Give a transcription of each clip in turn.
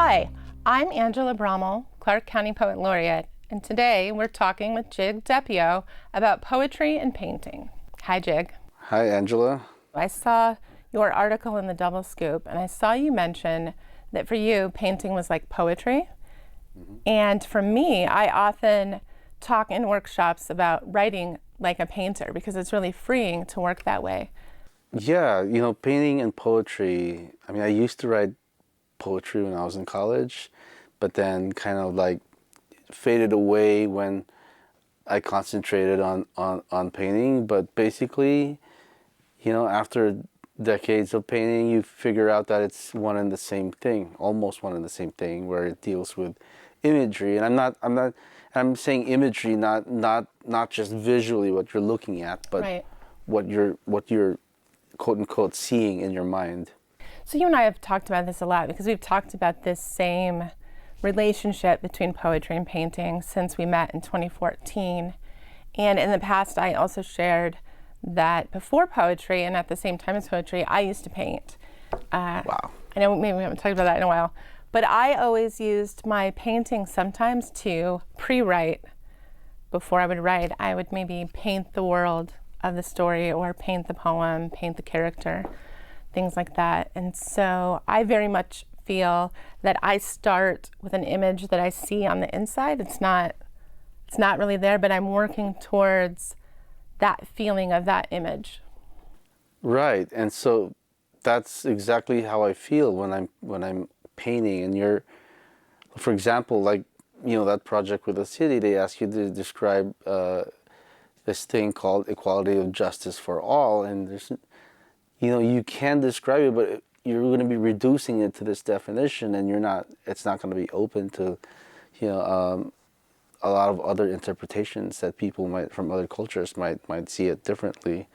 Hi, I'm Angela Brommel, Clark County Poet Laureate, and today we're talking with Gig Depio about poetry and painting. Hi, Gig. Hi, Angela. I saw your article in the Double Scoop, and I saw you mention that for you, painting was like poetry. And for me, I often talk in workshops about writing like a painter because it's really freeing to work that way. Yeah, painting and poetry. I mean, I used to write poetry when I was in college, but then kind of like faded away when I concentrated on painting. But basically, after decades of painting, you figure out that it's one and the same thing, almost one and the same thing, where it deals with imagery. And I'm saying imagery, not just visually what you're looking at, but Right. what you're quote unquote seeing in your mind. So you and I have talked about this a lot because we've talked about this same relationship between poetry and painting since we met in 2014. And in the past, I also shared that before poetry and at the same time as poetry, I used to paint. Wow. I know maybe we haven't talked about that in a while, but I always used my painting sometimes to pre-write. Before I would write, I would maybe paint the world of the story or paint the poem, paint the character, things like that. And so I very much feel that I start with an image that I see on the inside. It's not really there, but I'm working towards that feeling of that image. Right. And so that's exactly how I feel when I'm painting. And for example, like that project with the city, they ask you to describe this thing called equality of justice for all, and there's you can describe it, but you're going to be reducing it to this definition, and it's not going to be open to a lot of other interpretations that people from other cultures might see it differently.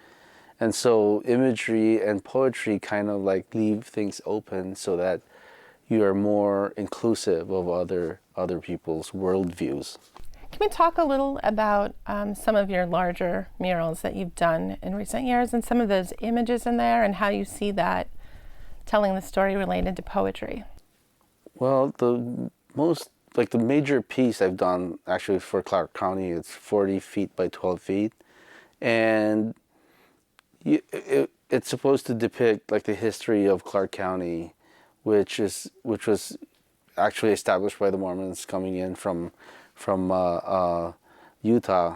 And so imagery and poetry kind of like leave things open so that you are more inclusive of other people's worldviews. Can we talk a little about some of your larger murals that you've done in recent years and some of those images in there and how you see that telling the story related to poetry? Well, the major piece I've done actually for Clark County, it's 40 feet by 12 feet. And it's supposed to depict like the history of Clark County, which was actually established by the Mormons coming in from Utah,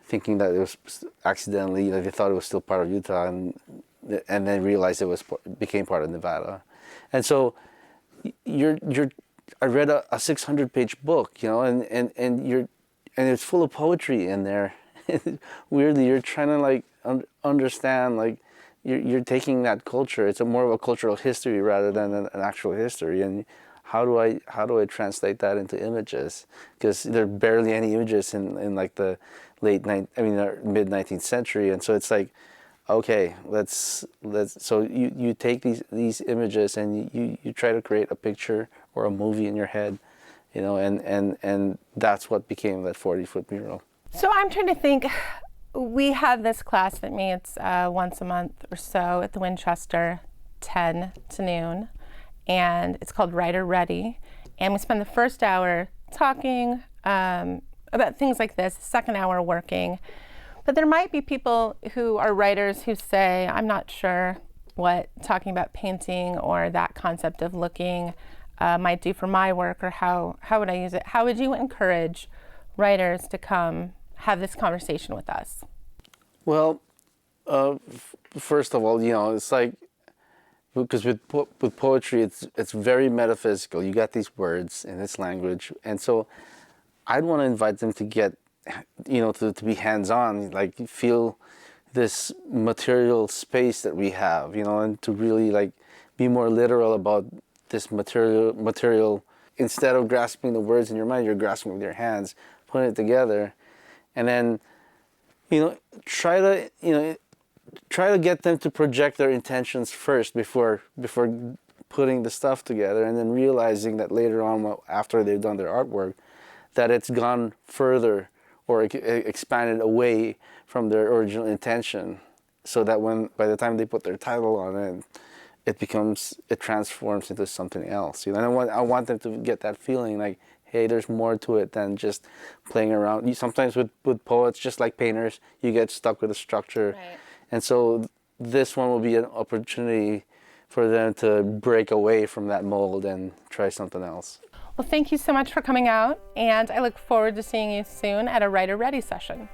thinking that it was accidentally, they thought it was still part of Utah, and then realized became part of Nevada. And so I read a 600-page book, and it's full of poetry in there. Weirdly, you're trying to like understand, like you're taking that culture. It's more of a cultural history rather than an actual history. And how do I translate that into images? Because there are barely any images in like the mid 19th century, and so it's like, okay, let's so you take these images and you try to create a picture or a movie in your head, and that's what became that 40-foot mural. So I'm trying to think, we have this class that meets once a month or so at the Winchester, 10 to noon, and it's called Writer Ready. And we spend the first hour talking about things like this, the second hour working. But there might be people who are writers who say, I'm not sure what talking about painting or that concept of looking might do for my work, or how would I use it? How would you encourage writers to come have this conversation with us? Well, first of all, it's like, because with poetry, it's very metaphysical. You got these words in this language, and so I'd want to invite them to get, to be hands-on, like feel this material space that we have, and to really like be more literal about this material. Instead of grasping the words in your mind, you're grasping with your hands, putting it together, and then, try to get them to project their intentions first before putting the stuff together, and then realizing that later on, after they've done their artwork, that it's gone further or expanded away from their original intention, so that by the time they put their title on it, it transforms into something else. You know, and I want them to get that feeling like, hey, there's more to it than just playing around. Sometimes with poets, just like painters, you get stuck with a structure. Right. And so this one will be an opportunity for them to break away from that mold and try something else. Well, thank you so much for coming out, and I look forward to seeing you soon at a Writer Ready session.